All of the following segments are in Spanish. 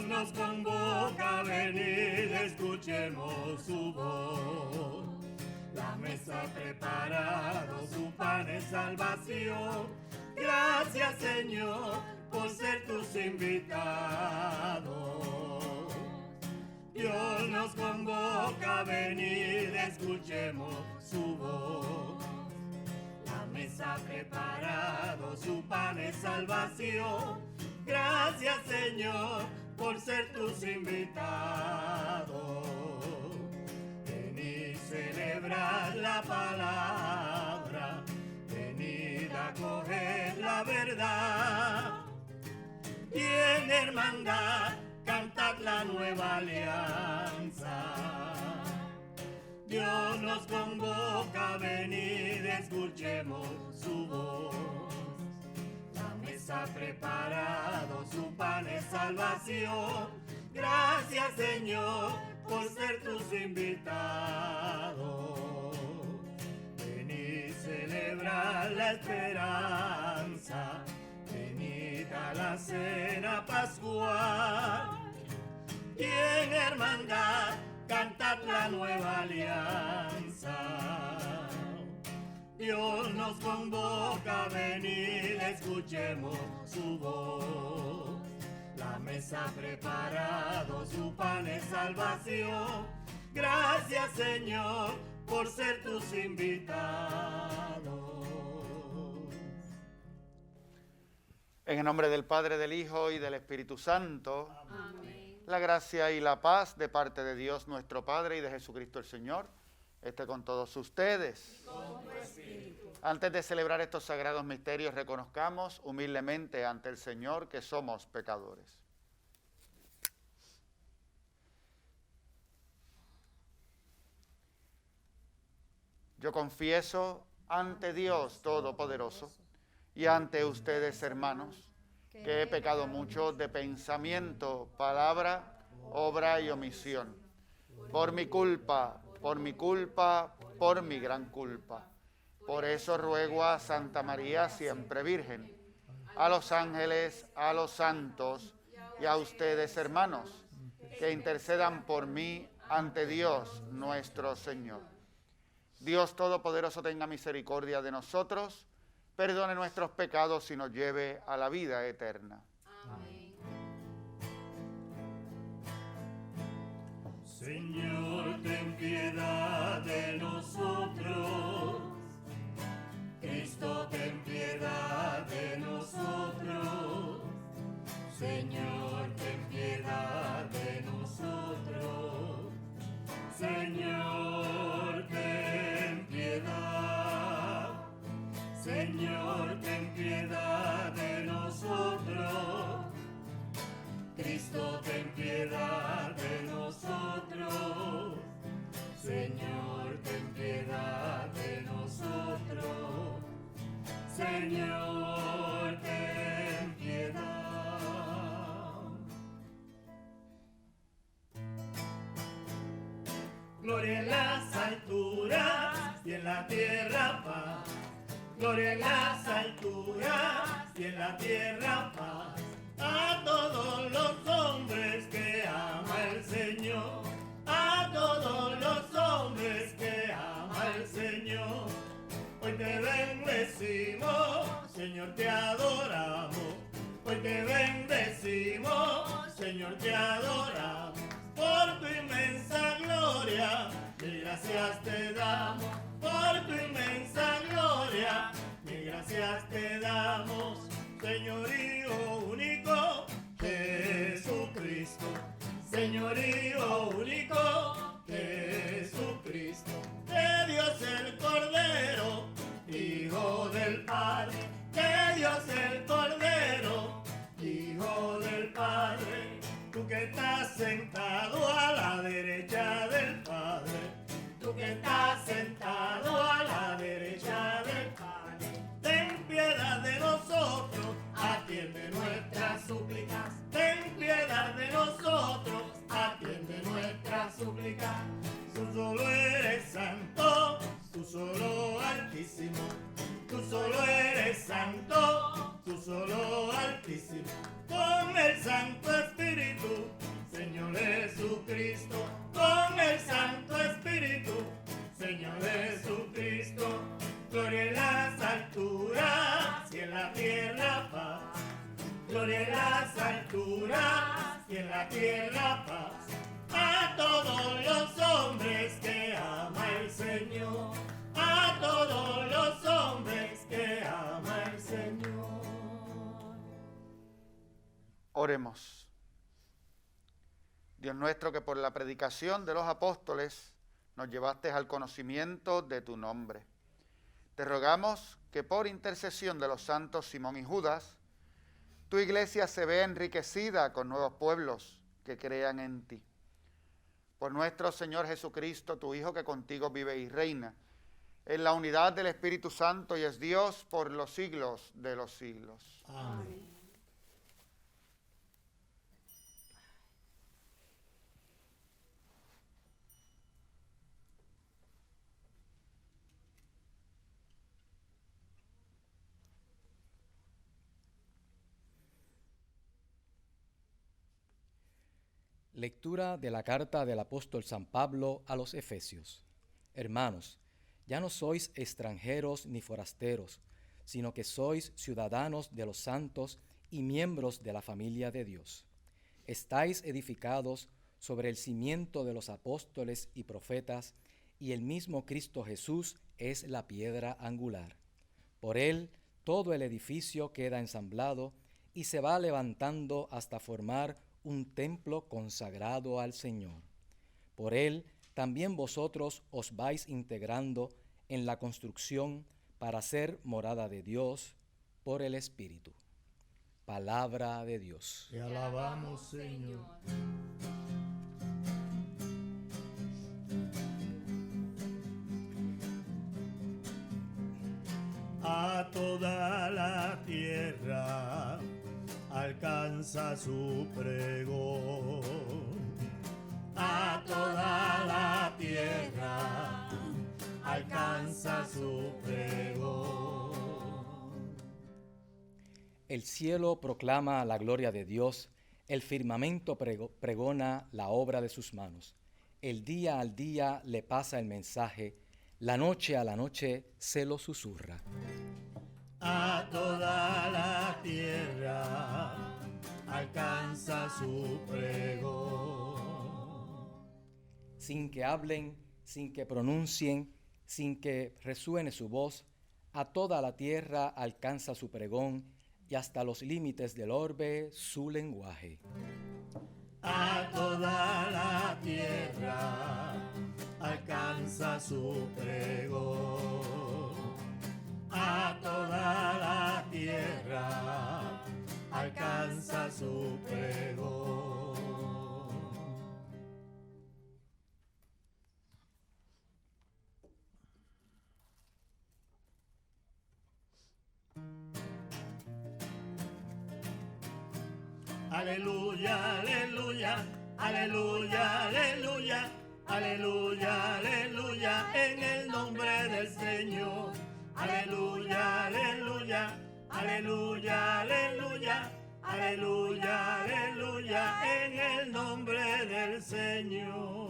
Dios nos convoca, venid, escuchemos su voz. La mesa preparado, su pan es salvación. Gracias, Señor, por ser tus invitados. Dios nos convoca, venid, escuchemos su voz. La mesa preparado, su pan es salvación. Gracias, Señor, por ser tus invitados. Venid celebrar la palabra, venid a coger la verdad. Y en hermandad cantad la nueva alianza. Dios nos convoca, venid, escuchemos su voz. La mesa preparado, su pan es salvación. Gracias, Señor, por ser tus invitados. Venid celebrar la esperanza, venid a la cena pascual. Y en hermandad cantad la nueva alianza. Dios nos convoca, venid, escuchemos su voz. La mesa preparado, su pan es salvación. Gracias, Señor, por ser tus invitados. En el nombre del Padre, del Hijo y del Espíritu Santo. Amén. La gracia y la paz de parte de Dios nuestro Padre y de Jesucristo el Señor esté con todos ustedes. Con tu espíritu. Antes de celebrar estos sagrados misterios, reconozcamos humildemente ante el Señor que somos pecadores. Yo confieso ante Dios Todopoderoso y ante ustedes, hermanos, que he pecado mucho de pensamiento, palabra, obra y omisión. Por mi culpa, por mi gran culpa. Por eso ruego a Santa María, siempre Virgen, a los ángeles, a los santos y a ustedes, hermanos, que intercedan por mí ante Dios nuestro Señor. Dios Todopoderoso tenga misericordia de nosotros, perdone nuestros pecados y nos lleve a la vida eterna. Amén. Señor, ten piedad de nosotros. Cristo, ten piedad de nosotros. Señor, ten piedad de nosotros. Señor, ten piedad. Señor, ten piedad de nosotros. Cristo, ten piedad de nosotros. Señor, ten piedad de nosotros. Señor, ten piedad. Gloria en las alturas y en la tierra paz. Gloria en las alturas y en la tierra paz. A todos los hombres que ama el Señor. A todos los hombres que ama el Señor. Hoy te bendecimos, Señor, te adoramos. Hoy te bendecimos, Señor, te adoramos. Por tu inmensa gloria, mil gracias te damos. Por tu inmensa gloria, mil gracias te damos. Señorío único, Jesucristo. Señorío único, Jesucristo. De Dios el Cordero, Hijo del Padre. De Dios el Cordero, Hijo del Padre. Tú que estás sentado a la derecha del Padre. Tú que estás sentado a la derecha del Padre. Ten piedad de nosotros, atiende nuestras súplicas. Ten piedad de nosotros, atiende nuestras súplicas. Tú solo eres santo, tú solo altísimo. Tú solo eres santo, tú solo altísimo. Con el Santo Espíritu Oremos. Dios nuestro, que por la predicación de los apóstoles nos llevaste al conocimiento de tu nombre. Te rogamos que por intercesión de los santos Simón y Judas, tu iglesia se vea enriquecida con nuevos pueblos que crean en ti. Por nuestro Señor Jesucristo, tu Hijo, que contigo vive y reina, en la unidad del Espíritu Santo y es Dios por los siglos de los siglos. Amén. Lectura de la carta del apóstol San Pablo a los Efesios. Hermanos, ya no sois extranjeros ni forasteros, sino que sois ciudadanos de los santos y miembros de la familia de Dios. Estáis edificados sobre el cimiento de los apóstoles y profetas, y el mismo Cristo Jesús es la piedra angular. Por él todo el edificio queda ensamblado y se va levantando hasta formar un templo consagrado al Señor. Por él también vosotros os vais integrando en la construcción para ser morada de Dios por el Espíritu. Palabra de Dios. Te alabamos, Señor. A toda la tierra alcanza su pregón. A toda la tierra alcanza su pregón. El cielo proclama la gloria de Dios, el firmamento pregona la obra de sus manos. El día al día le pasa el mensaje, la noche a la noche se lo susurra. A toda la tierra alcanza su pregón. Sin que hablen, sin que pronuncien, sin que resuene su voz, a toda la tierra alcanza su pregón y hasta los límites del orbe su lenguaje. A toda la tierra alcanza su pregón. A toda la tierra alcanza su pregón. Aleluya, aleluya, aleluya, aleluya, aleluya, aleluya, en el nombre del Señor. Aleluya, aleluya, aleluya, aleluya, aleluya, aleluya, en el nombre del Señor.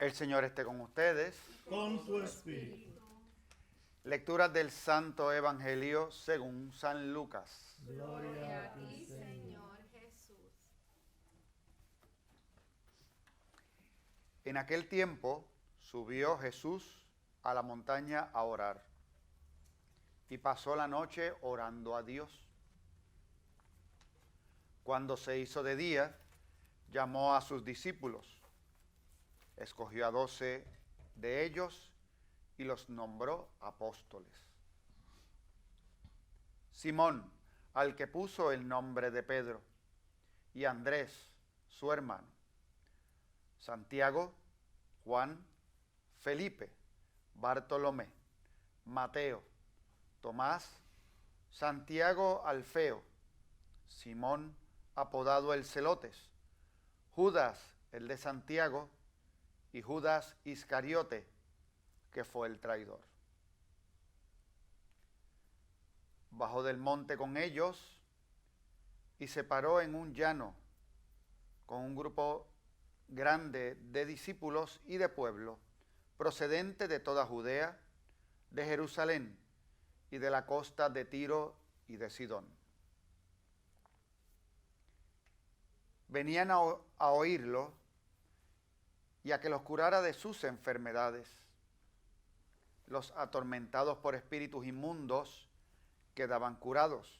El Señor esté con ustedes. Con su espíritu. Lectura del Santo Evangelio según San Lucas. Gloria a ti, ti, Señor. Señor Jesús. En aquel tiempo subió Jesús a la montaña a orar y pasó la noche orando a Dios. Cuando se hizo de día, llamó a sus discípulos, escogió a 12 de ellos y los nombró apóstoles. Simón, al que puso el nombre de Pedro, y Andrés, su hermano, Santiago, Juan, Felipe, Bartolomé, Mateo, Tomás, Santiago Alfeo, Simón, apodado el Celotes, Judas, el de Santiago, y Judas Iscariote, que fue el traidor. Bajó del monte con ellos y se paró en un llano con un grupo grande de discípulos y de pueblo, procedente de toda Judea, de Jerusalén y de la costa de Tiro y de Sidón. venían a oírlo y a que los curara de sus enfermedades. Los atormentados por espíritus inmundos quedaban curados,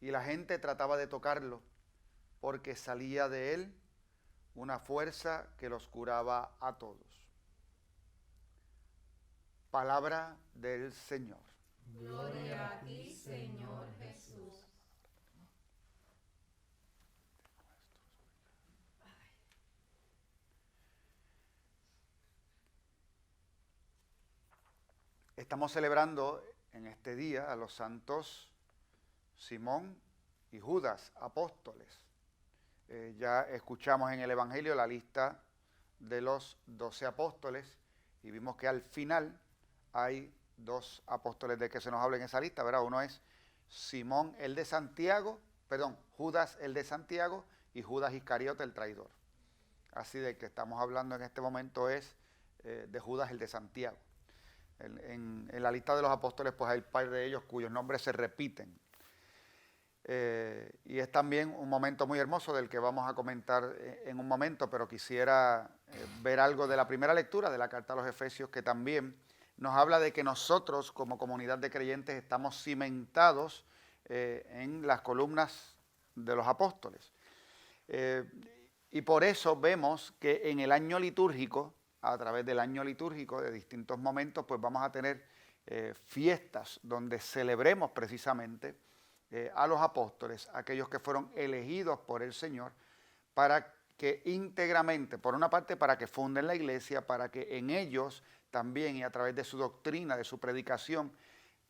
y la gente trataba de tocarlo, porque salía de él una fuerza que los curaba a todos. Palabra del Señor. Gloria a ti, Señor Jesús. Estamos celebrando en este día a los santos Simón y Judas, apóstoles. Ya escuchamos en el Evangelio la lista de los 12 apóstoles y vimos que al final hay 2 apóstoles de que se nos habla en esa lista, ¿verdad? Uno es Simón el de Santiago, Judas el de Santiago y Judas Iscariote el traidor. Así de que estamos hablando en este momento es de Judas el de Santiago. En la lista de los apóstoles pues hay un par de ellos cuyos nombres se repiten. Y es también un momento muy hermoso del que vamos a comentar en un momento, pero quisiera ver algo de la primera lectura de la carta a los Efesios, que también nos habla de que nosotros como comunidad de creyentes estamos cimentados en las columnas de los apóstoles. Y por eso vemos que en el año litúrgico, a través del año litúrgico de distintos momentos, pues vamos a tener fiestas donde celebremos precisamente a los apóstoles, aquellos que fueron elegidos por el Señor para que íntegramente, por una parte, para que funden la iglesia, para que en ellos también y a través de su doctrina, de su predicación,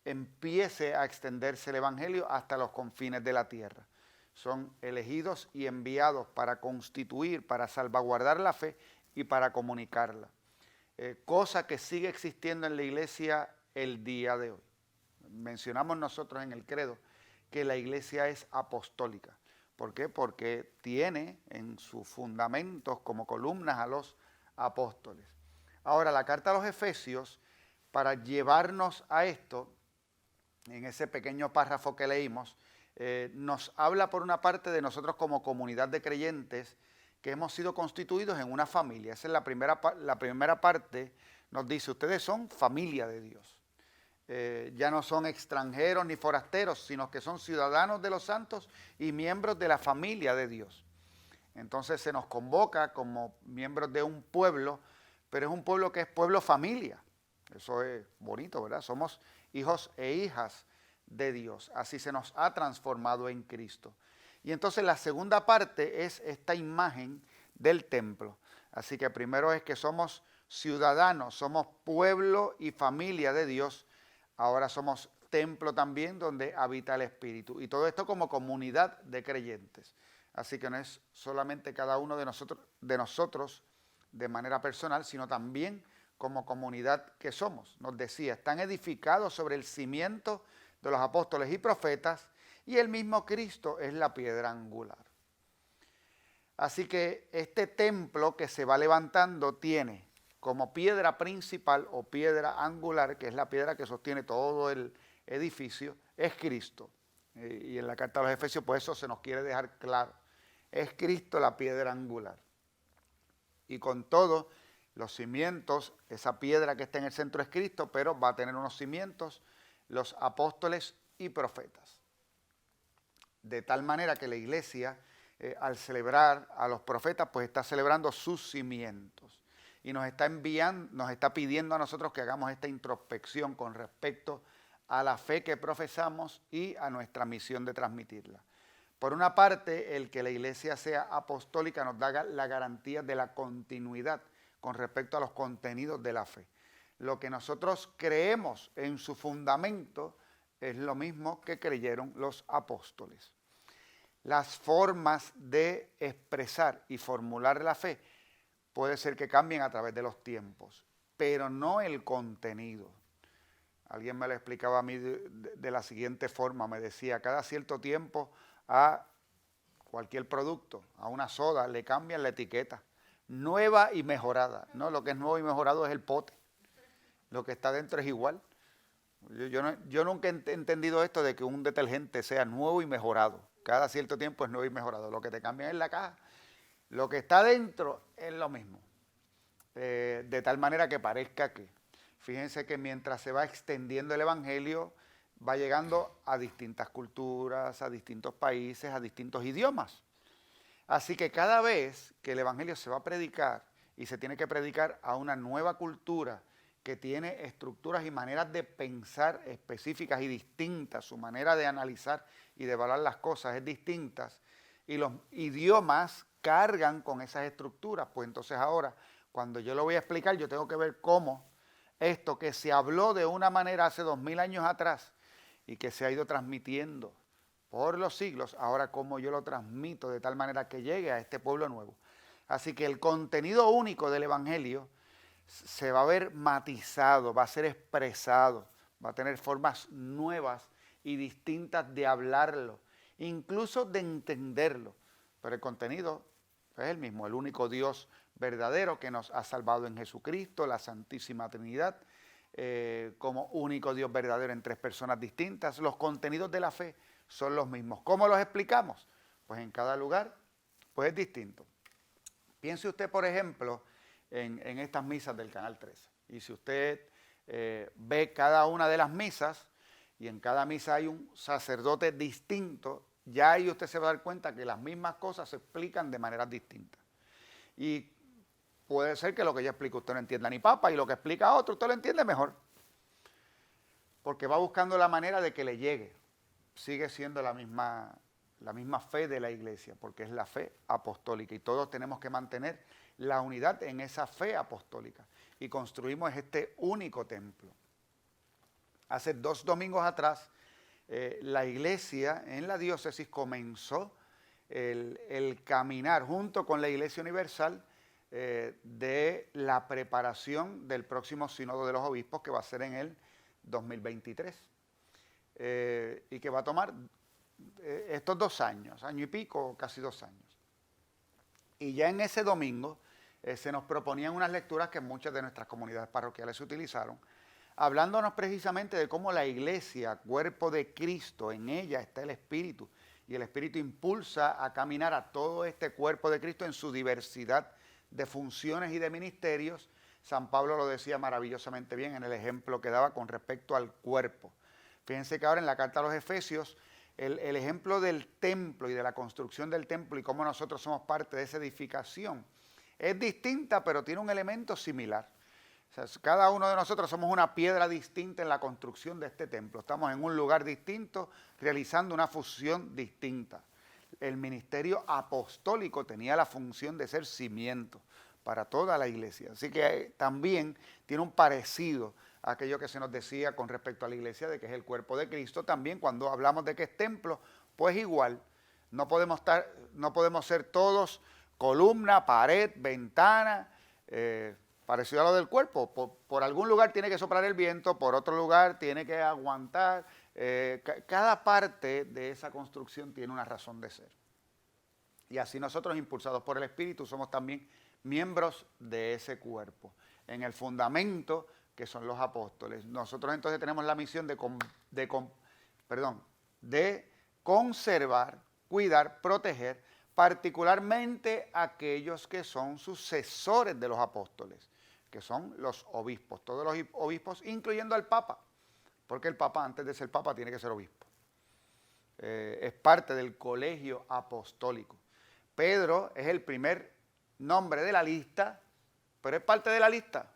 empiece a extenderse el Evangelio hasta los confines de la tierra. Son elegidos y enviados para constituir, para salvaguardar la fe y para comunicarla. Cosa que sigue existiendo en la iglesia el día de hoy. Mencionamos nosotros en el credo que la iglesia es apostólica. ¿Por qué? Porque tiene en sus fundamentos como columnas a los apóstoles. Ahora, la carta a los Efesios, para llevarnos a esto, en ese pequeño párrafo que leímos, nos habla por una parte de nosotros como comunidad de creyentes que hemos sido constituidos en una familia. Esa es la primera parte, nos dice, ustedes son familia de Dios. Ya no son extranjeros ni forasteros, sino que son ciudadanos de los santos y miembros de la familia de Dios. Entonces se nos convoca como miembros de un pueblo, pero es un pueblo que es pueblo familia. Eso es bonito, ¿verdad? Somos hijos e hijas de Dios. Así se nos ha transformado en Cristo. Y entonces la segunda parte es esta imagen del templo. Así que primero es que somos ciudadanos, somos pueblo y familia de Dios. Ahora somos templo también donde habita el Espíritu. Y todo esto como comunidad de creyentes. Así que no es solamente cada uno de nosotros de manera personal, sino también como comunidad que somos. Nos decía, están edificados sobre el cimiento de los apóstoles y profetas, y el mismo Cristo es la piedra angular. Así que este templo que se va levantando tiene como piedra principal o piedra angular, que es la piedra que sostiene todo el edificio, es Cristo. Y en la carta a los Efesios, pues eso se nos quiere dejar claro. Es Cristo la piedra angular. Y con todo, los cimientos, esa piedra que está en el centro es Cristo, pero va a tener unos cimientos, los apóstoles y profetas. De tal manera que la iglesia, al celebrar a los profetas, pues está celebrando sus cimientos. Y nos está pidiendo a nosotros que hagamos esta introspección con respecto a la fe que profesamos y a nuestra misión de transmitirla. Por una parte, el que la iglesia sea apostólica nos da la garantía de la continuidad con respecto a los contenidos de la fe. Lo que nosotros creemos en su fundamento es lo mismo que creyeron los apóstoles. Las formas de expresar y formular la fe puede ser que cambien a través de los tiempos, pero no el contenido. Alguien me lo explicaba a mí de la siguiente forma, me decía, cada cierto tiempo a cualquier producto, a una soda, le cambian la etiqueta, nueva y mejorada. No, lo que es nuevo y mejorado es el pote, lo que está dentro es igual. Yo nunca he entendido esto de que un detergente sea nuevo y mejorado. cada cierto tiempo es nuevo y mejorado. Lo que te cambian es la caja. Lo que está dentro es lo mismo. De tal manera que parezca que, fíjense que mientras se va extendiendo el Evangelio, va llegando a distintas culturas, a distintos países, a distintos idiomas. Así que cada vez que el Evangelio se va a predicar, y se tiene que predicar a una nueva cultura que tiene estructuras y maneras de pensar específicas y distintas, su manera de analizar y de evaluar las cosas es distinta, y los idiomas cargan con esas estructuras, pues entonces ahora, cuando yo lo voy a explicar, yo tengo que ver cómo esto que se habló de una manera hace 2000 años atrás y que se ha ido transmitiendo por los siglos, ahora cómo yo lo transmito de tal manera que llegue a este pueblo nuevo. Así que el contenido único del Evangelio se va a ver matizado, va a ser expresado, va a tener formas nuevas y distintas de hablarlo, incluso de entenderlo. Pero el contenido es el mismo, el único Dios verdadero que nos ha salvado en Jesucristo, la Santísima Trinidad, como único Dios verdadero en tres personas distintas. Los contenidos de la fe son los mismos. ¿Cómo los explicamos? Pues en cada lugar pues es distinto. Piense usted, por ejemplo, en estas misas del Canal 13. Y si usted ve cada una de las misas, y en cada misa hay un sacerdote distinto, ya ahí usted se va a dar cuenta que las mismas cosas se explican de maneras distintas. Y puede ser que lo que yo explico usted no entienda ni papa, y lo que explica otro usted lo entiende mejor. Porque va buscando la manera de que le llegue. Sigue siendo la misma fe de la iglesia, porque es la fe apostólica. Y todos tenemos que mantener la unidad en esa fe apostólica. Y construimos este único templo. Hace 2 domingos atrás, la iglesia en la diócesis comenzó el caminar junto con la Iglesia Universal de la preparación del próximo Sínodo de los Obispos, que va a ser en el 2023, y que va a tomar estos 2 años, año y pico, casi 2 años. Y ya en ese domingo se nos proponían unas lecturas que muchas de nuestras comunidades parroquiales se utilizaron, hablándonos precisamente de cómo la iglesia, cuerpo de Cristo, en ella está el Espíritu, y el Espíritu impulsa a caminar a todo este cuerpo de Cristo en su diversidad de funciones y de ministerios. San Pablo lo decía maravillosamente bien en el ejemplo que daba con respecto al cuerpo. Fíjense que ahora en la carta a los Efesios, el ejemplo del templo y de la construcción del templo y cómo nosotros somos parte de esa edificación es distinta, pero tiene un elemento similar. O sea, cada uno de nosotros somos una piedra distinta en la construcción de este templo. Estamos en un lugar distinto, realizando una función distinta. El ministerio apostólico tenía la función de ser cimiento para toda la iglesia. Así que también tiene un parecido a aquello que se nos decía con respecto a la iglesia, de que es el cuerpo de Cristo. También cuando hablamos de que es templo, pues igual, no podemos ser todos columna, pared, ventana, parecido a lo del cuerpo. Por algún lugar tiene que soplar el viento, por otro lugar tiene que aguantar. Cada parte de esa construcción tiene una razón de ser. Y así nosotros, impulsados por el Espíritu, somos también miembros de ese cuerpo. En el fundamento que son los apóstoles. Nosotros entonces tenemos la misión de conservar, cuidar, proteger, particularmente aquellos que son sucesores de los apóstoles, que son los obispos, todos los obispos, incluyendo al Papa, porque el Papa, antes de ser Papa, tiene que ser obispo. Es parte del colegio apostólico. Pedro es el primer nombre de la lista, pero es parte de la lista.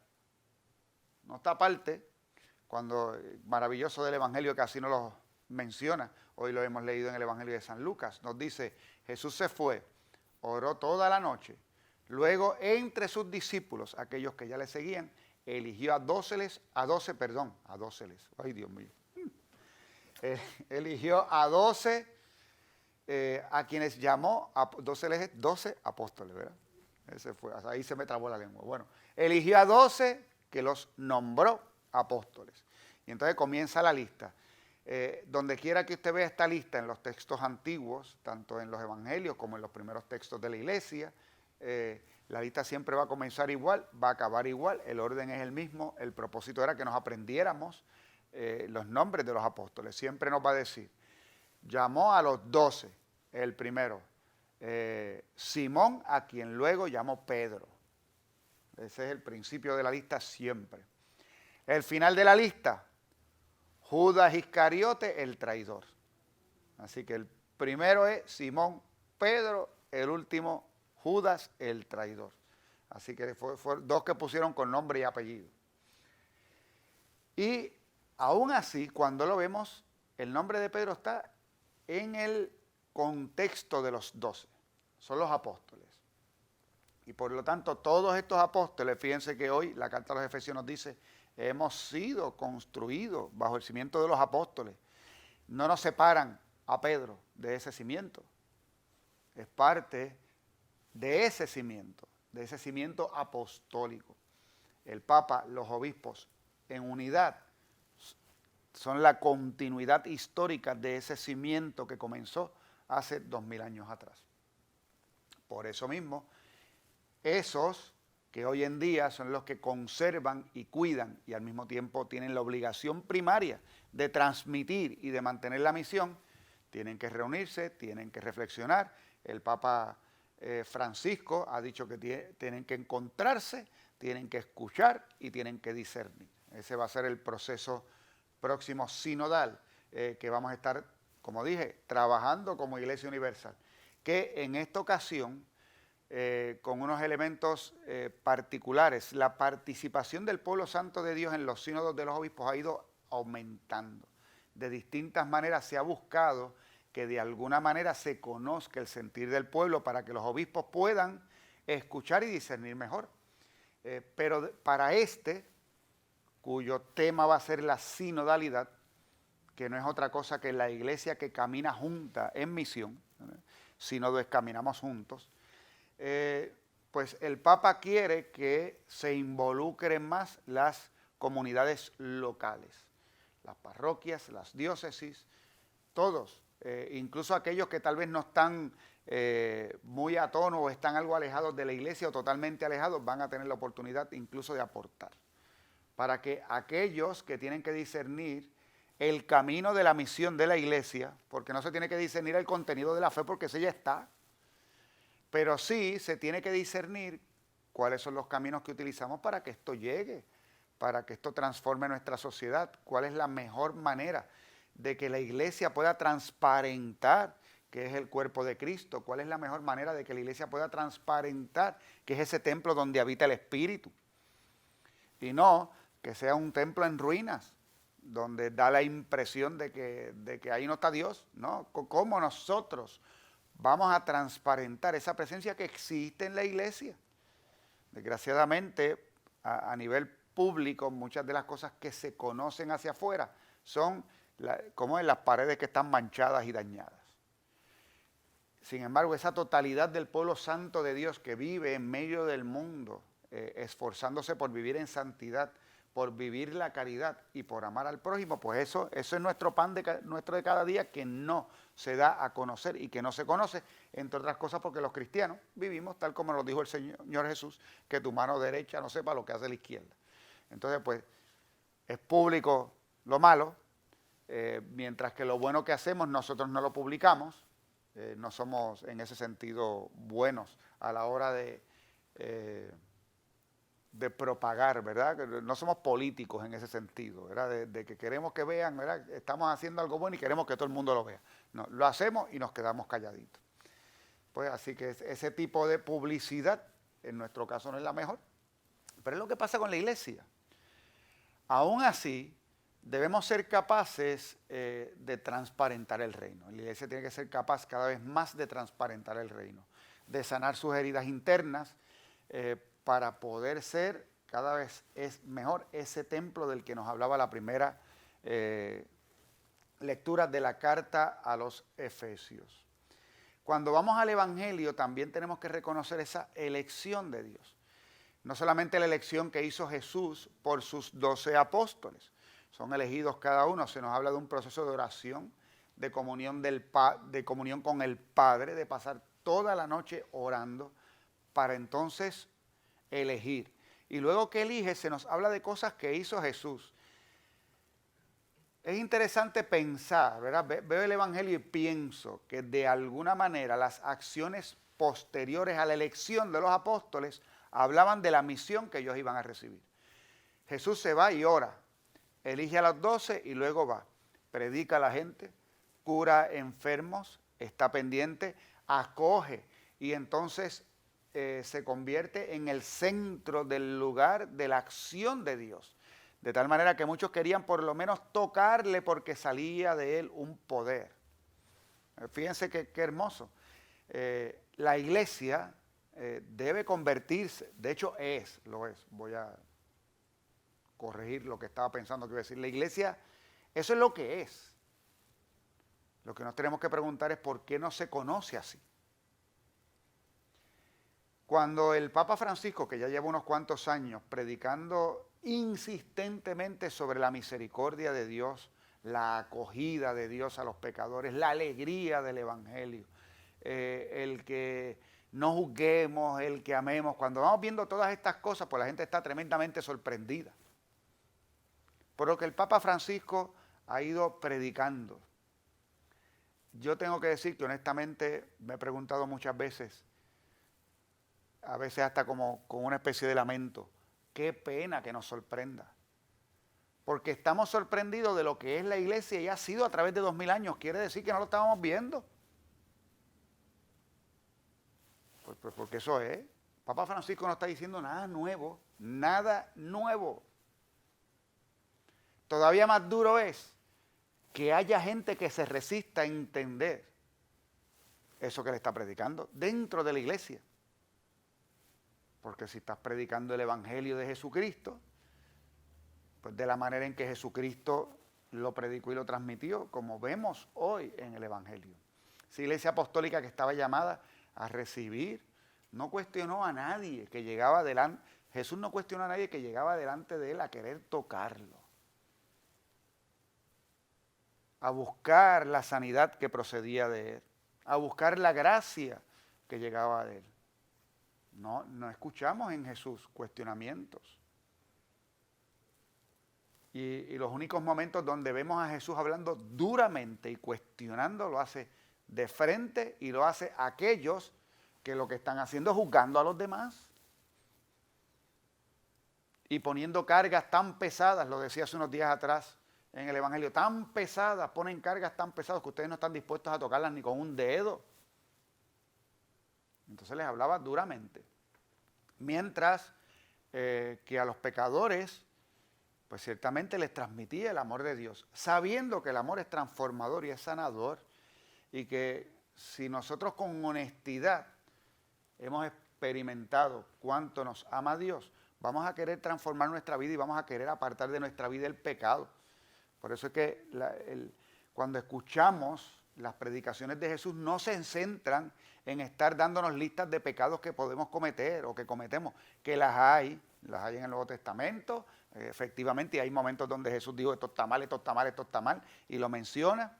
No está aparte, cuando maravilloso del Evangelio que así nos lo menciona, hoy lo hemos leído en el Evangelio de San Lucas, nos dice, Jesús se fue, oró toda la noche, luego entre sus discípulos, aquellos que ya le seguían, eligió a 12, ay Dios mío, eligió a 12, a quienes llamó, 12 apóstoles, ¿verdad? Ese fue, ahí se me trabó la lengua. Bueno, eligió a 12 que los nombró apóstoles. Y entonces comienza la lista. Donde quiera que usted vea esta lista en los textos antiguos, tanto en los evangelios como en los primeros textos de la iglesia, la lista siempre va a comenzar igual, va a acabar igual, el orden es el mismo, el propósito era que nos aprendiéramos los nombres de los apóstoles. Siempre nos va a decir, llamó a los 12, el primero, Simón, a quien luego llamó Pedro. Ese es el principio de la lista siempre. El final de la lista, Judas Iscariote, el traidor. Así que el primero es Simón, Pedro, el último, Judas, el traidor. Así que fueron dos que pusieron con nombre y apellido. Y aún así, cuando lo vemos, el nombre de Pedro está en el contexto de los 12. Son los apóstoles. Y por lo tanto, todos estos apóstoles, fíjense que hoy la carta a los Efesios nos dice, hemos sido construidos bajo el cimiento de los apóstoles. No nos separan a Pedro de ese cimiento. Es parte de ese cimiento apostólico. El Papa, los obispos, en unidad, son la continuidad histórica de ese cimiento que comenzó hace 2000 años atrás. Por eso mismo, esos que hoy en día son los que conservan y cuidan y al mismo tiempo tienen la obligación primaria de transmitir y de mantener la misión, tienen que reunirse, tienen que reflexionar. El Papa Francisco ha dicho que tienen que encontrarse, tienen que escuchar y tienen que discernir. Ese va a ser el proceso próximo sinodal que vamos a estar, como dije, trabajando como Iglesia Universal, que en esta ocasión, con unos elementos particulares, la participación del pueblo santo de Dios en los sínodos de los obispos ha ido aumentando. De distintas maneras se ha buscado que de alguna manera se conozca el sentir del pueblo para que los obispos puedan escuchar y discernir mejor. Pero para cuyo tema va a ser la sinodalidad, que no es otra cosa que la iglesia que camina junta en misión, sínodo es caminamos juntos, pues el Papa quiere que se involucren más las comunidades locales, las parroquias, las diócesis, todos, incluso aquellos que tal vez no están muy a tono o están algo alejados de la iglesia o totalmente alejados, van a tener la oportunidad incluso de aportar, para que aquellos que tienen que discernir el camino de la misión de la iglesia, porque no se tiene que discernir el contenido de la fe porque ese ya está, pero sí se tiene que discernir cuáles son los caminos que utilizamos para que esto llegue, para que esto transforme nuestra sociedad, cuál es la mejor manera de que la iglesia pueda transparentar que es el cuerpo de Cristo, cuál es la mejor manera de que la iglesia pueda transparentar que es ese templo donde habita el Espíritu, y no que sea un templo en ruinas, donde da la impresión de que ahí no está Dios, ¿no? ¿Cómo nosotros vamos a transparentar esa presencia que existe en la iglesia? Desgraciadamente, a nivel público, muchas de las cosas que se conocen hacia afuera son como en las paredes que están manchadas y dañadas. Sin embargo, esa totalidad del pueblo santo de Dios que vive en medio del mundo, esforzándose por vivir en santidad, por vivir la caridad y por amar al prójimo, pues eso es nuestro pan nuestro de cada día, que no se da a conocer y que no se conoce, entre otras cosas porque los cristianos vivimos tal como nos dijo el Señor Jesús, que tu mano derecha no sepa lo que hace la izquierda. Entonces, pues, es público lo malo, mientras que lo bueno que hacemos nosotros no lo publicamos, no somos en ese sentido buenos a la hora de propagar, ¿verdad? No somos políticos en ese sentido, ¿verdad? De que queremos que vean, ¿verdad? Estamos haciendo algo bueno y queremos que todo el mundo lo vea. No, lo hacemos y nos quedamos calladitos. Pues así que ese tipo de publicidad, en nuestro caso no es la mejor, pero es lo que pasa con la iglesia. Aún así, debemos ser capaces de transparentar el reino. La iglesia tiene que ser capaz cada vez más de transparentar el reino, de sanar sus heridas internas, para poder ser cada vez mejor ese templo del que nos hablaba la primera lectura de la carta a los Efesios. Cuando vamos al Evangelio también tenemos que reconocer esa elección de Dios. No solamente la elección que hizo Jesús por sus 12 apóstoles, son elegidos cada uno, se nos habla de un proceso de oración, de comunión con el Padre, de pasar toda la noche orando para entonces elegir. Y luego que elige se nos habla de cosas que hizo Jesús. es interesante pensar, ¿verdad? Veo el Evangelio y pienso que de alguna manera las acciones posteriores a la elección de los apóstoles hablaban de la misión que ellos iban a recibir. Jesús se va y ora, elige a los 12 y luego va, predica a la gente, cura enfermos, está pendiente, acoge y entonces se convierte en el centro del lugar de la acción de Dios. De tal manera que muchos querían por lo menos tocarle porque salía de él un poder. Fíjense qué hermoso. La iglesia debe convertirse, de hecho lo es. Voy a corregir lo que estaba pensando que iba a decir. La iglesia, eso es lo que es. Lo que nos tenemos que preguntar es por qué no se conoce así. Cuando el Papa Francisco, que ya lleva unos cuantos años predicando insistentemente sobre la misericordia de Dios, la acogida de Dios a los pecadores, la alegría del Evangelio, el que no juzguemos, el que amemos. Cuando vamos viendo todas estas cosas, pues la gente está tremendamente sorprendida. Por lo que el Papa Francisco ha ido predicando. Yo tengo que decir que honestamente me he preguntado muchas veces, a veces hasta como con una especie de lamento, qué pena que nos sorprenda. Porque estamos sorprendidos de lo que es la iglesia y ha sido a través de 2000 años. Quiere decir que no lo estábamos viendo. Pues porque eso es. Papa Francisco no está diciendo nada nuevo, nada nuevo. Todavía más duro es que haya gente que se resista a entender eso que le está predicando dentro de la iglesia. Porque si estás predicando el Evangelio de Jesucristo, pues de la manera en que Jesucristo lo predicó y lo transmitió, como vemos hoy en el Evangelio. Esa iglesia apostólica que estaba llamada a recibir, no cuestionó a nadie que llegaba delante, Jesús no cuestionó a nadie que llegaba delante de él a querer tocarlo, a buscar la sanidad que procedía de él, a buscar la gracia que llegaba de él. No escuchamos en Jesús cuestionamientos. Y los únicos momentos donde vemos a Jesús hablando duramente y cuestionando, lo hace de frente y lo hace a aquellos que lo que están haciendo es juzgando a los demás. Y poniendo cargas tan pesadas, lo decía hace unos días atrás en el Evangelio, tan pesadas, ponen cargas tan pesadas que ustedes no están dispuestos a tocarlas ni con un dedo. Entonces les hablaba duramente. Mientras que a los pecadores, pues ciertamente les transmitía el amor de Dios, sabiendo que el amor es transformador y es sanador, y que si nosotros con honestidad hemos experimentado cuánto nos ama Dios, vamos a querer transformar nuestra vida y vamos a querer apartar de nuestra vida el pecado. Por eso es que cuando escuchamos las predicaciones de Jesús no se centran en estar dándonos listas de pecados que podemos cometer o que cometemos, que las hay en el Nuevo Testamento, efectivamente, y hay momentos donde Jesús dijo esto está mal, esto está mal, esto está mal, y lo menciona.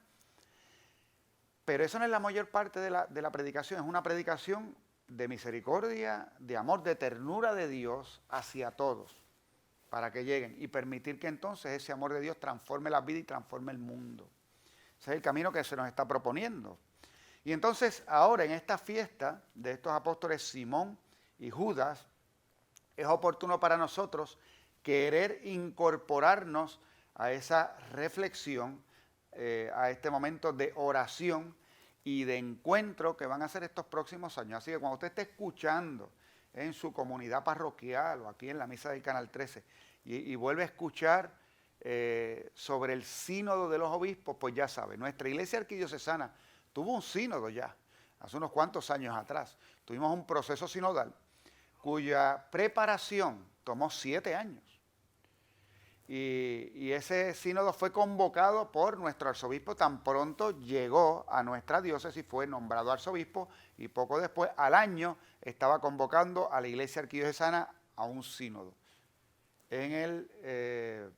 Pero eso no es la mayor parte de la predicación, es una predicación de misericordia, de amor, de ternura de Dios hacia todos, para que lleguen y permitir que entonces ese amor de Dios transforme la vida y transforme el mundo. Ese es el camino que se nos está proponiendo. Y entonces ahora en esta fiesta de estos apóstoles Simón y Judas, es oportuno para nosotros querer incorporarnos a esa reflexión, a este momento de oración y de encuentro que van a ser estos próximos años. Así que cuando usted esté escuchando en su comunidad parroquial o aquí en la misa del Canal 13 y vuelve a escuchar sobre el sínodo de los obispos, pues ya sabe, nuestra iglesia arquidiocesana tuvo un sínodo ya, hace unos cuantos años atrás. Tuvimos un proceso sinodal cuya preparación tomó 7 años. Y ese sínodo fue convocado por nuestro arzobispo, tan pronto llegó a nuestra diócesis, fue nombrado arzobispo y poco después, al año, estaba convocando a la iglesia arquidiocesana a un sínodo. En el...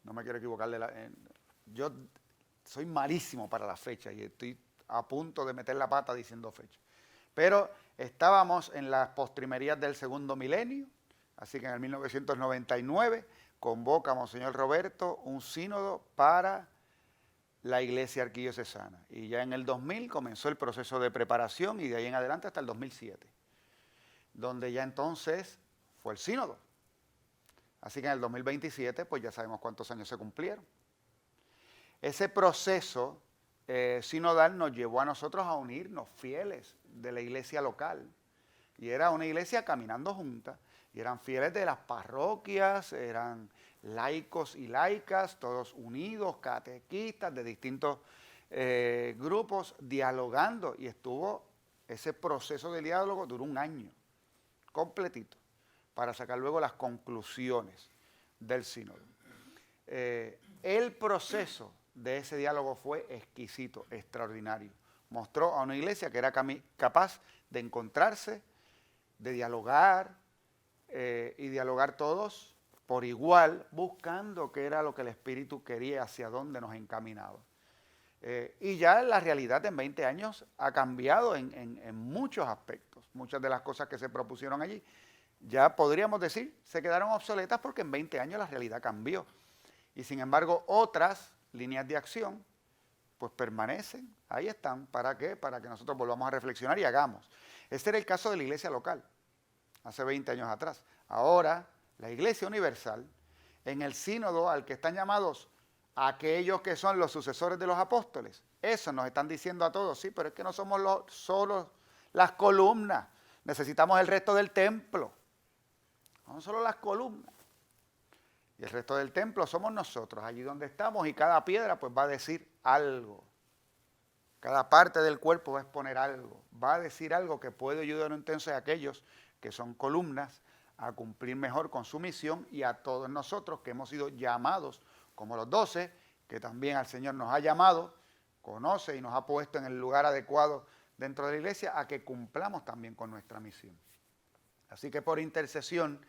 no me quiero equivocar, yo soy malísimo para las fechas y estoy a punto de meter la pata diciendo fecha. Pero estábamos en las postrimerías del segundo milenio, así que en el 1999, convoca a Monseñor Roberto un sínodo para la iglesia arquidiocesana. Y ya en el 2000 comenzó el proceso de preparación y de ahí en adelante hasta el 2007, donde ya entonces fue el sínodo. Así que en el 2027 pues ya sabemos cuántos años se cumplieron. Ese proceso sinodal nos llevó a nosotros a unirnos fieles de la iglesia local. Y era una iglesia caminando juntas. Y eran fieles de las parroquias, eran laicos y laicas, todos unidos, catequistas de distintos grupos, dialogando. Y ese proceso de diálogo duró un año completito para sacar luego las conclusiones del sínodo. El proceso de ese diálogo fue exquisito, extraordinario. Mostró a una iglesia que era capaz de encontrarse, de dialogar, y dialogar todos por igual, buscando qué era lo que el Espíritu quería, hacia dónde nos encaminaba. Y ya la realidad en 20 años ha cambiado en muchos aspectos. Muchas de las cosas que se propusieron allí, ya podríamos decir, se quedaron obsoletas porque en 20 años la realidad cambió. Y sin embargo, otras líneas de acción, pues permanecen, ahí están. ¿Para qué? Para que nosotros volvamos a reflexionar y hagamos. Este era el caso de la iglesia local, hace 20 años atrás. Ahora, la Iglesia Universal, en el sínodo al que están llamados aquellos que son los sucesores de los apóstoles, eso nos están diciendo a todos, sí, pero es que no somos solo las columnas, necesitamos el resto del templo, no solo las columnas. Y el resto del templo somos nosotros, allí donde estamos, y cada piedra pues va a decir algo. Cada parte del cuerpo va a exponer algo, va a decir algo que puede ayudar entonces a aquellos que son columnas a cumplir mejor con su misión, y a todos nosotros que hemos sido llamados, como los 12, que también al Señor nos ha llamado, conoce y nos ha puesto en el lugar adecuado dentro de la iglesia, a que cumplamos también con nuestra misión. Así que por intercesión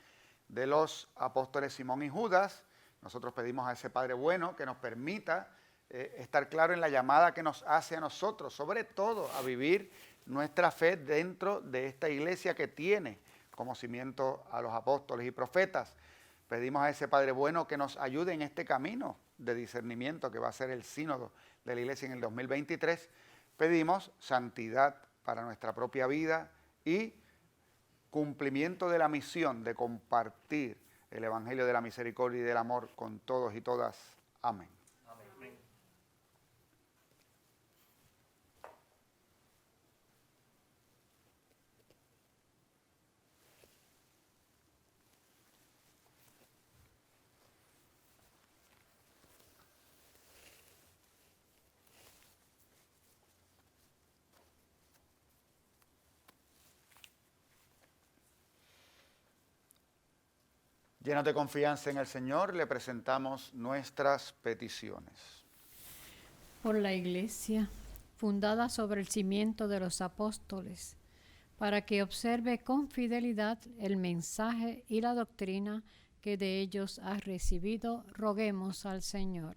de los apóstoles Simón y Judas, nosotros pedimos a ese Padre bueno que nos permita estar claro en la llamada que nos hace a nosotros, sobre todo a vivir nuestra fe dentro de esta iglesia que tiene como cimiento a los apóstoles y profetas. Pedimos a ese Padre bueno que nos ayude en este camino de discernimiento que va a ser el sínodo de la iglesia en el 2023. Pedimos santidad para nuestra propia vida y cumplimiento de la misión de compartir el Evangelio de la misericordia y del amor con todos y todas. Amén. Llenos de confianza en el Señor, le presentamos nuestras peticiones. Por la Iglesia, fundada sobre el cimiento de los apóstoles, para que observe con fidelidad el mensaje y la doctrina que de ellos has recibido, roguemos al Señor.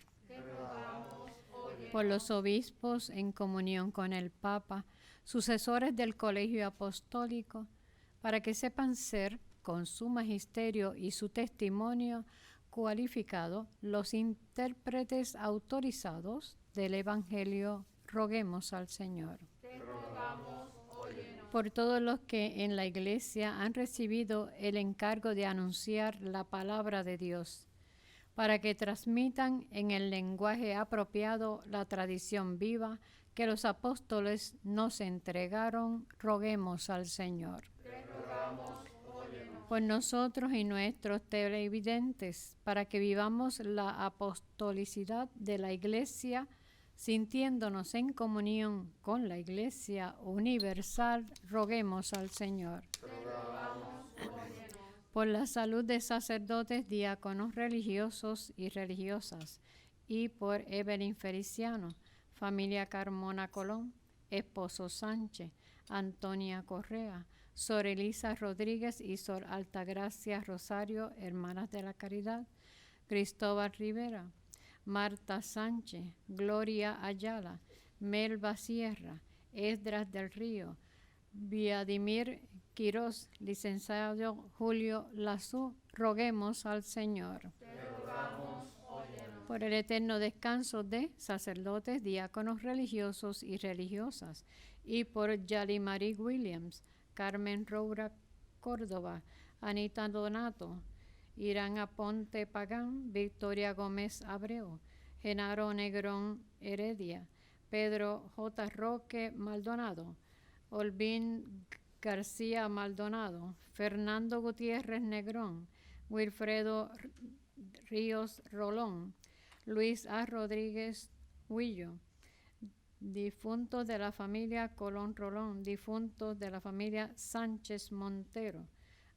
Por los obispos, en comunión con el Papa, sucesores del Colegio Apostólico, para que sepan ser, con su magisterio y su testimonio cualificado, los intérpretes autorizados del Evangelio, roguemos al Señor. Te rogamos, óyenos. Por todos los que en la Iglesia han recibido el encargo de anunciar la palabra de Dios, para que transmitan en el lenguaje apropiado la tradición viva que los apóstoles nos entregaron, roguemos al Señor. Te rogamos, por nosotros y nuestros televidentes, para que vivamos la apostolicidad de la Iglesia, sintiéndonos en comunión con la Iglesia universal, roguemos al Señor. Por la salud de sacerdotes, diáconos religiosos y religiosas, y por Evelyn Feliciano, familia Carmona Colón, esposo Sánchez, Antonia Correa, Sor Elisa Rodríguez y Sor Altagracia Rosario, hermanas de la Caridad, Cristóbal Rivera, Marta Sánchez, Gloria Ayala, Melba Sierra, Esdras del Río, Vladimir Quirós, licenciado Julio Lazú, roguemos al Señor. Por el eterno descanso de sacerdotes, diáconos religiosos y religiosas, y por Yali Marie Williams, Carmen Roura Córdoba, Anita Donato, Irán Aponte Pagán, Victoria Gómez Abreu, Genaro Negrón Heredia, Pedro J. Roque Maldonado, Olvín García Maldonado, Fernando Gutiérrez Negrón, Wilfredo Ríos Rolón, Luis A. Rodríguez Huillo, difuntos de la familia Colón Rolón, difuntos de la familia Sánchez Montero,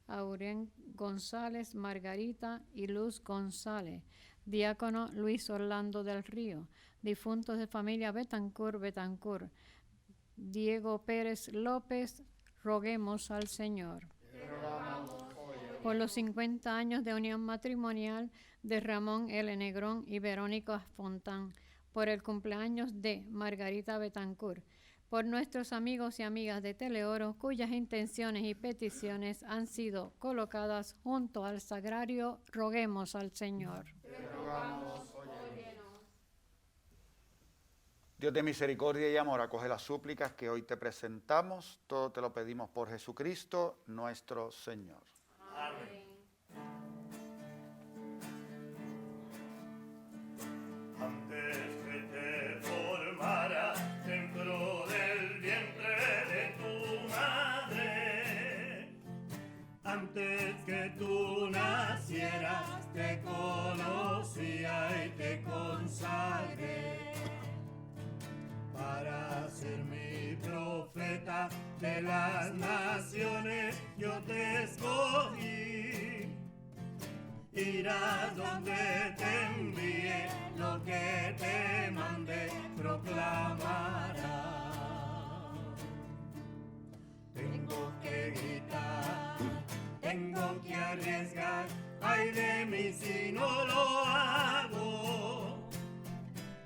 Aurén González, Margarita y Luz González, diácono Luis Orlando del Río, difuntos de familia Betancourt, Diego Pérez López, roguemos al Señor. Por los 50 años de unión matrimonial de Ramón L. Negrón y Verónica Fontán, por el cumpleaños de Margarita Betancourt, por nuestros amigos y amigas de Teleoro, cuyas intenciones y peticiones han sido colocadas junto al sagrario, roguemos al Señor. Dios de misericordia y amor, acoge las súplicas que hoy te presentamos. Todo te lo pedimos por Jesucristo, nuestro Señor. Amén. Antes que te formara dentro del vientre de tu madre, antes que tú nacieras, te conocía y te consagré para ser mi profeta de las naciones. Yo te escogí, irás donde te envíe, lo que te mandé proclamarás. Tengo que gritar, tengo que arriesgar, ay de mí si no lo hago.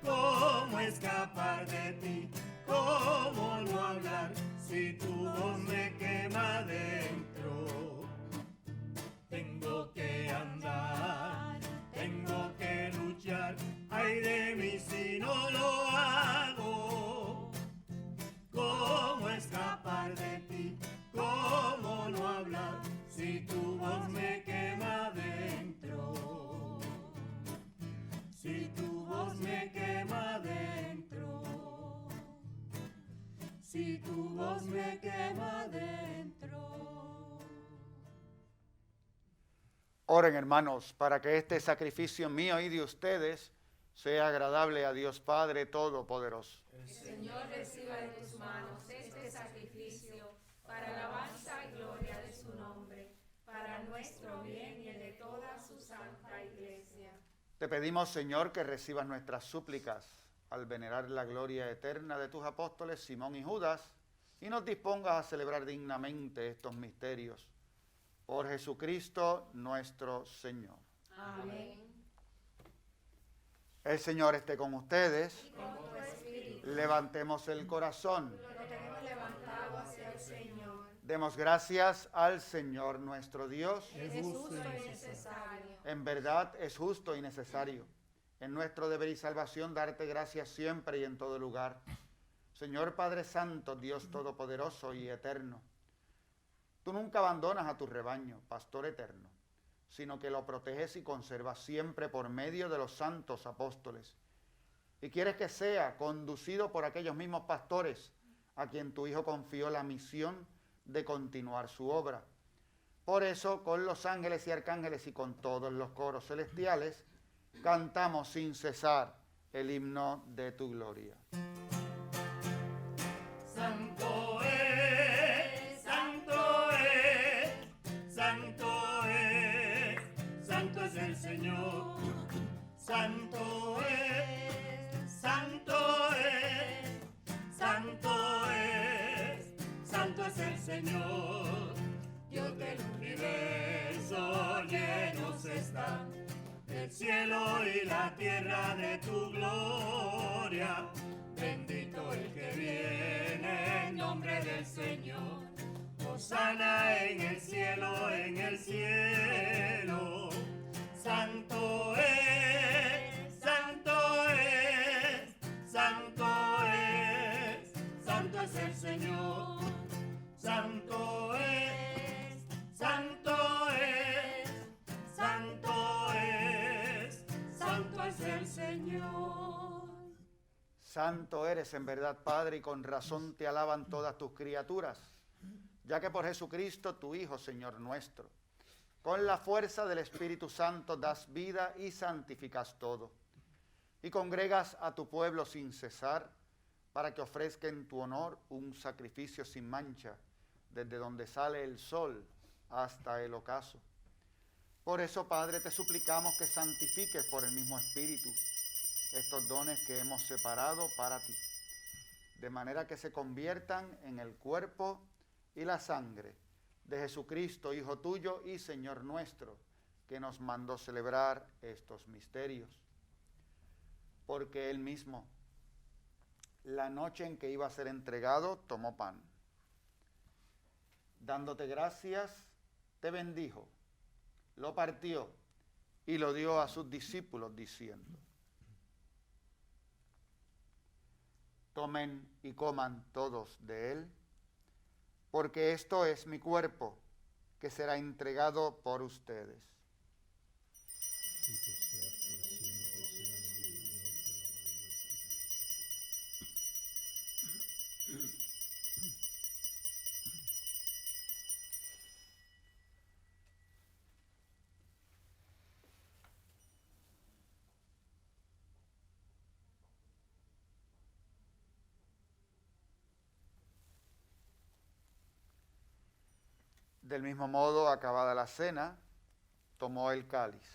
¿Cómo escapar de ti? ¿Cómo no hablar si tu voz me quema dentro? Tengo que andar, tengo que luchar, ay de mí si no lo hago. ¿Cómo escapar de ti? ¿Cómo no hablar si tu voz me quema dentro? Si tu voz me quema dentro, si tu voz me quema dentro. Oren, hermanos, para que este sacrificio mío y de ustedes sea agradable a Dios Padre Todopoderoso. El Señor reciba de tus manos este sacrificio para alabanza y gloria de su nombre, para nuestro bien y el de toda su santa iglesia. Te pedimos, Señor, que recibas nuestras súplicas al venerar la gloria eterna de tus apóstoles Simón y Judas, y nos dispongas a celebrar dignamente estos misterios. Por Jesucristo nuestro Señor. Amén. El Señor esté con ustedes. Y con tu espíritu. Levantemos el corazón. Lo tenemos levantado hacia el Señor. Demos gracias al Señor nuestro Dios. Es justo y necesario. En verdad es justo y necesario. En nuestro deber y salvación darte gracias siempre y en todo lugar. Señor Padre Santo, Dios Todopoderoso y Eterno, tú nunca abandonas a tu rebaño, Pastor eterno, sino que lo proteges y conservas siempre por medio de los santos apóstoles. Y quieres que sea conducido por aquellos mismos pastores a quien tu Hijo confió la misión de continuar su obra. Por eso, con los ángeles y arcángeles y con todos los coros celestiales, cantamos sin cesar el himno de tu gloria. Santo es, santo es, santo es, santo es el Señor. Santo es, santo es, santo es, santo es el Señor. Dios del universo llenos están el cielo y la tierra de tu gloria. Bendito el que viene en nombre del Señor. Hosana Santo eres en verdad, Padre, y con razón te alaban todas tus criaturas, ya que por Jesucristo, tu Hijo, Señor nuestro, con la fuerza del Espíritu Santo das vida y santificas todo, y congregas a tu pueblo sin cesar, para que ofrezca en tu honor un sacrificio sin mancha, desde donde sale el sol hasta el ocaso. Por eso, Padre, te suplicamos que santifiques por el mismo Espíritu estos dones que hemos separado para ti, de manera que se conviertan en el cuerpo y la sangre de Jesucristo, Hijo tuyo y Señor nuestro, que nos mandó celebrar estos misterios. Porque Él mismo, la noche en que iba a ser entregado, tomó pan. Dándote gracias, te bendijo, lo partió y lo dio a sus discípulos, diciendo: tomen y coman todos de él, porque esto es mi cuerpo, que será entregado por ustedes. Del mismo modo, acabada la cena, tomó el cáliz.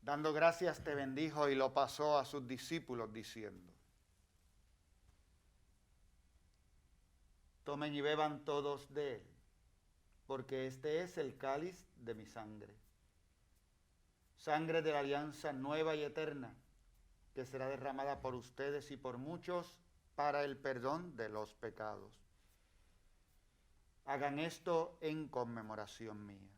Dando gracias, te bendijo y lo pasó a sus discípulos, diciendo: tomen y beban todos de él, porque este es el cáliz de mi sangre. Sangre de la alianza nueva y eterna, que será derramada por ustedes y por muchos para el perdón de los pecados. Hagan esto en conmemoración mía.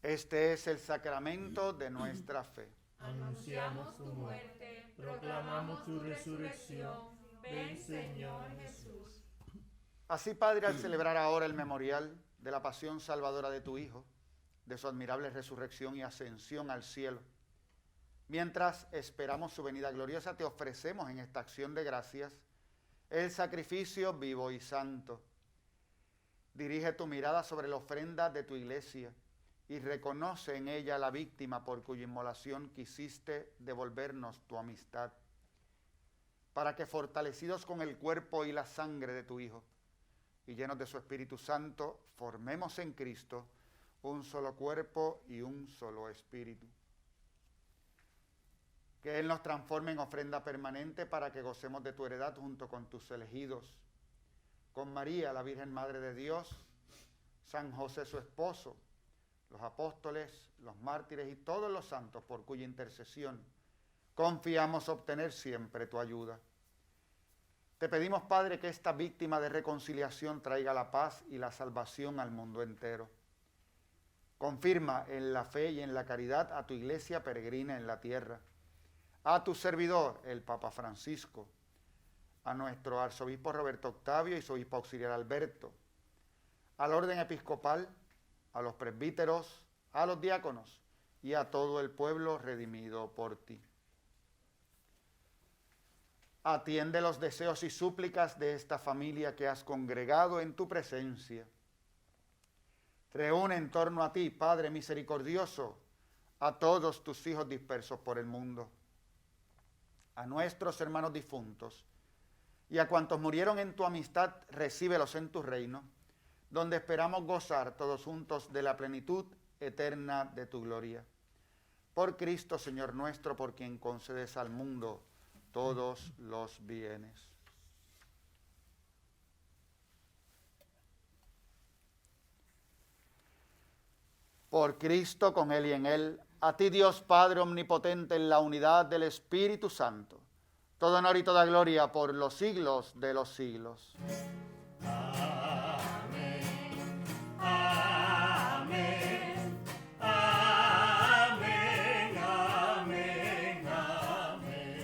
Este es el sacramento de nuestra fe. Anunciamos tu muerte, proclamamos tu resurrección. Ven, Señor Jesús. Así, Padre, al celebrar ahora el memorial de la pasión salvadora de tu Hijo, de su admirable resurrección y ascensión al cielo, mientras esperamos su venida gloriosa, te ofrecemos en esta acción de gracias el sacrificio vivo y santo. Dirige tu mirada sobre la ofrenda de tu iglesia y reconoce en ella la víctima por cuya inmolación quisiste devolvernos tu amistad, para que, fortalecidos con el cuerpo y la sangre de tu Hijo y llenos de su Espíritu Santo, formemos en Cristo un solo cuerpo y un solo espíritu. Que Él nos transforme en ofrenda permanente para que gocemos de tu heredad junto con tus elegidos, con María, la Virgen Madre de Dios, San José su esposo, los apóstoles, los mártires y todos los santos por cuya intercesión confiamos obtener siempre tu ayuda. Te pedimos, Padre, que esta víctima de reconciliación traiga la paz y la salvación al mundo entero. Confirma en la fe y en la caridad a tu iglesia peregrina en la tierra, a tu servidor, el Papa Francisco, a nuestro arzobispo Roberto Octavio y su obispo auxiliar Alberto, al orden episcopal, a los presbíteros, a los diáconos y a todo el pueblo redimido por ti. Atiende los deseos y súplicas de esta familia que has congregado en tu presencia. Reúne en torno a ti, Padre misericordioso, a todos tus hijos dispersos por el mundo, a nuestros hermanos difuntos y a cuantos murieron en tu amistad, recíbelos en tu reino, donde esperamos gozar todos juntos de la plenitud eterna de tu gloria. Por Cristo, Señor nuestro, por quien concedes al mundo todos los bienes. Por Cristo, con Él y en Él, A ti, Dios Padre omnipotente, en la unidad del Espíritu Santo, todo honor y toda gloria por los siglos de los siglos. Amén, amén, amén, amén, amén.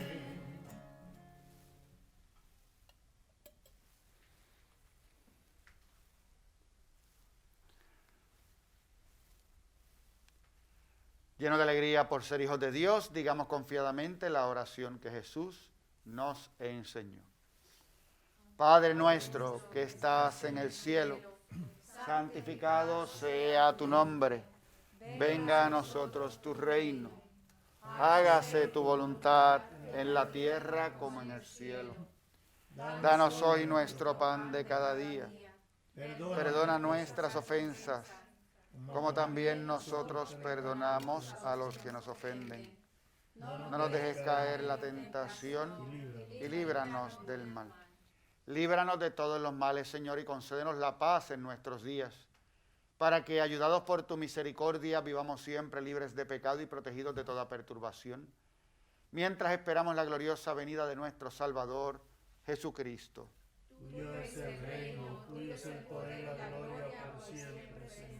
Lleno de alegría por ser hijos de Dios, digamos confiadamente la oración que Jesús nos enseñó. Padre nuestro que estás en el cielo, santificado sea tu nombre. Venga a nosotros tu reino. Hágase tu voluntad en la tierra como en el cielo. Danos hoy nuestro pan de cada día. Perdona nuestras ofensas, como también nosotros perdonamos a los que nos ofenden. No nos dejes caer en la tentación y líbranos del mal. Líbranos de todos los males, Señor, y concédenos la paz en nuestros días, para que, ayudados por tu misericordia, vivamos siempre libres de pecado y protegidos de toda perturbación, mientras esperamos la gloriosa venida de nuestro Salvador, Jesucristo. Tuyo es el reino, tuyo es el poder y la gloria por siempre, Señor.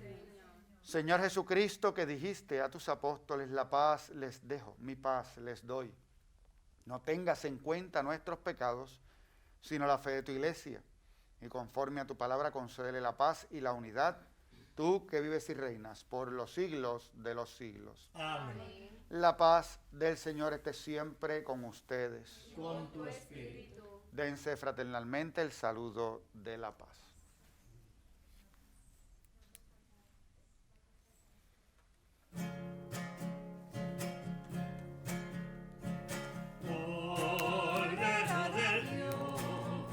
Señor Jesucristo, que dijiste a tus apóstoles, la paz les dejo, mi paz les doy. No tengas en cuenta nuestros pecados, sino la fe de tu iglesia. Y conforme a tu palabra, concédele la paz y la unidad, tú que vives y reinas por los siglos de los siglos. Amén. La paz del Señor esté siempre con ustedes. Con tu espíritu. Dense fraternalmente el saludo de la paz. Cordero de Dios,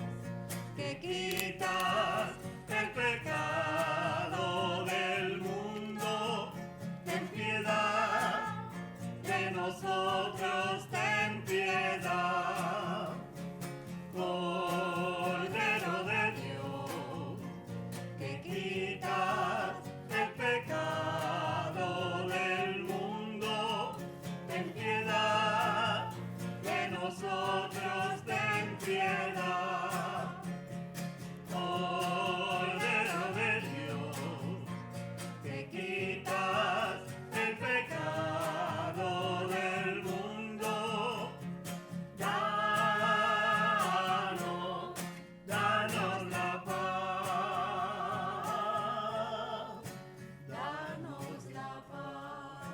que quitas el pecado del mundo, ten piedad de nosotros, ten piedad. Cordero de Dios, que quitas el pecado del mundo, ten piedad de nosotros, ten piedad. Cordero de Dios, que quitas el pecado del mundo, danos la paz, danos la paz.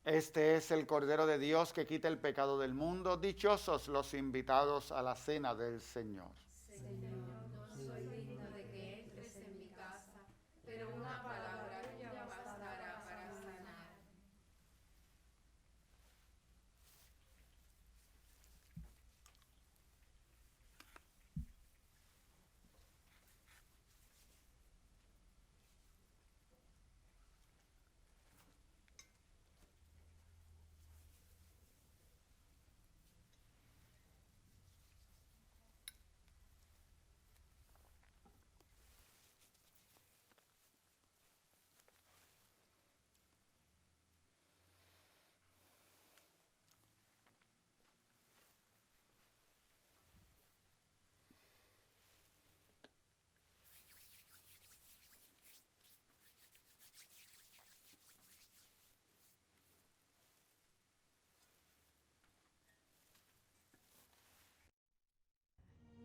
Este es el Cordero de Dios que quita el pecado del mundo. Dichosos los invitados a la cena del Señor. Señor, no soy digno de que entres en mi casa, pero una palabra tuya bastará para sanar.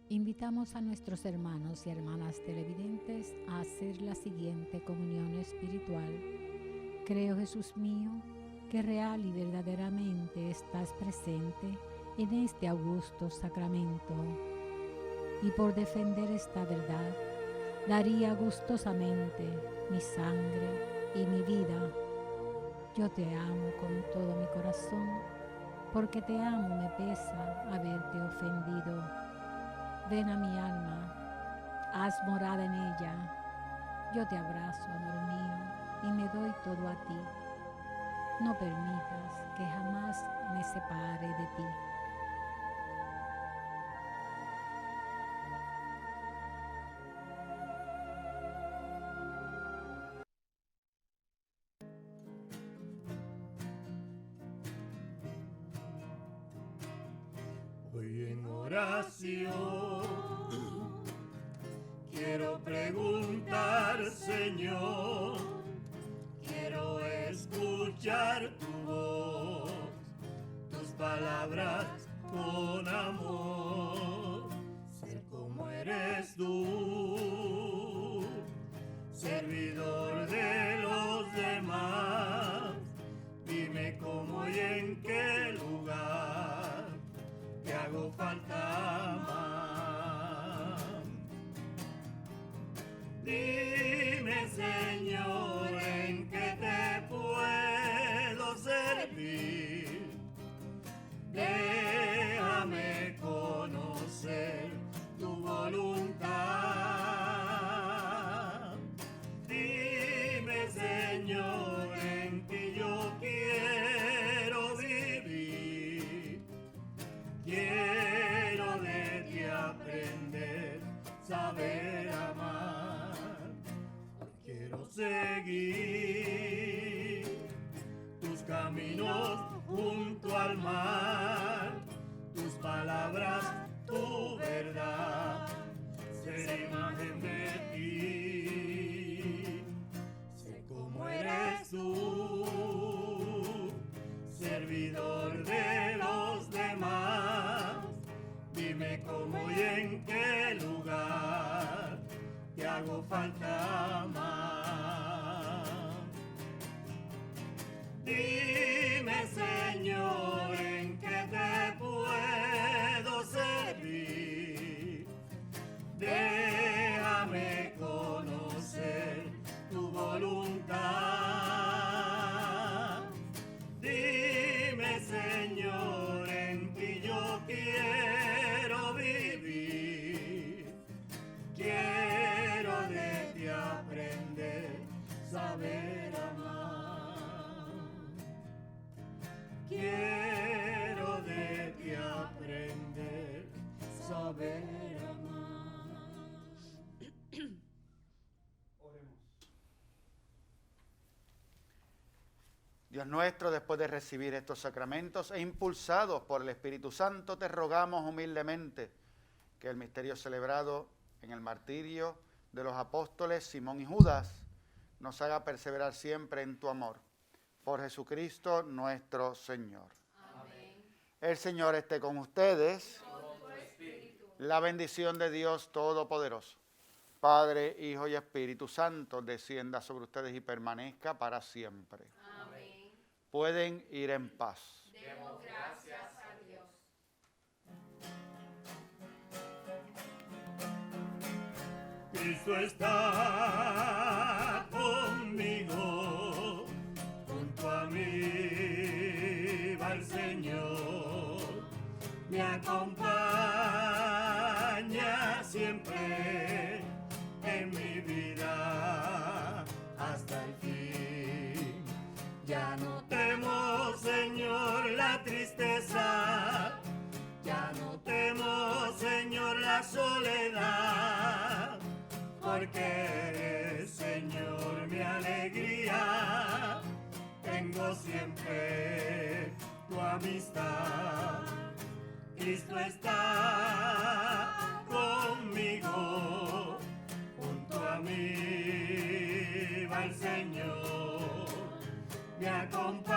Invitamos a nuestros hermanos y hermanas televidentes a hacer la siguiente comunión espiritual. Creo, Jesús mío, que real y verdaderamente estás presente en este augusto sacramento. Y por defender esta verdad, daría gustosamente mi sangre y mi vida. Yo te amo con todo mi corazón, porque te amo me pesa haberte ofendido. Ven a mi alma, haz morada en ella. Yo te abrazo, amor mío, y me doy todo a ti. No permitas que jamás me separe de ti. Hoy en oración quiero preguntar, Señor, quiero escuchar tu voz, tus palabras con amor, ser como eres tú, servidor de los demás. Dime cómo y en qué lugar te hago falta más. Dime, Señor, en qué te puedo servir. Déjame conocer tu voluntad. Dime, Señor, en ti yo quiero vivir. Quiero de ti aprender, saber amar. Hoy quiero seguir tus caminos junto al mar, tus palabras, tu verdad, ser imagen de ti. Sé cómo eres tú, servidor de los demás. Dime cómo y en qué lugar te hago falta más. Dime, Señor, en qué te puedo servir. Déjame conocer tu voluntad. Dime, Señor, en ti yo quiero vivir. Quiero de ti aprender, saber amar. Quiero de ti aprender, saber amar. Oremos. Dios nuestro, después de recibir estos sacramentos e impulsados por el Espíritu Santo, te rogamos humildemente que el misterio celebrado en el martirio de los apóstoles Simón y Judas nos haga perseverar siempre en tu amor. Por Jesucristo nuestro Señor. Amén. El Señor esté con ustedes. La bendición de Dios Todopoderoso, Padre, Hijo y Espíritu Santo, descienda sobre ustedes y permanezca para siempre. Amén. Pueden ir en paz. Demos gracias a Dios. Cristo está conmigo, junto a mí va el Señor, me acompaña siempre en mi vida hasta el fin. Ya no temo, Señor, la tristeza, ya no temo, Señor, la soledad, porque eres, Señor, mi alegría. Tengo siempre tu amistad. Cristo está conmigo, junto a mí va el Señor, me acompaña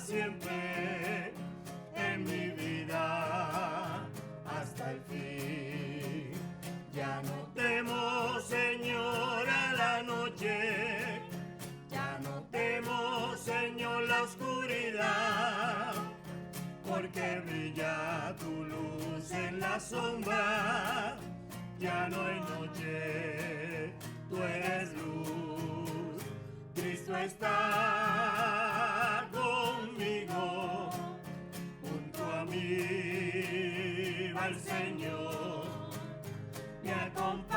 siempre en mi vida hasta el fin. Ya no temo, Señor, a la noche, ya no temo, Señor, la oscuridad, porque brilla tu luz en la sombra. Ya no hay noche, tú eres luz. Cristo está conmigo, junto a mí va el Señor, me acompaña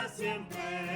siempre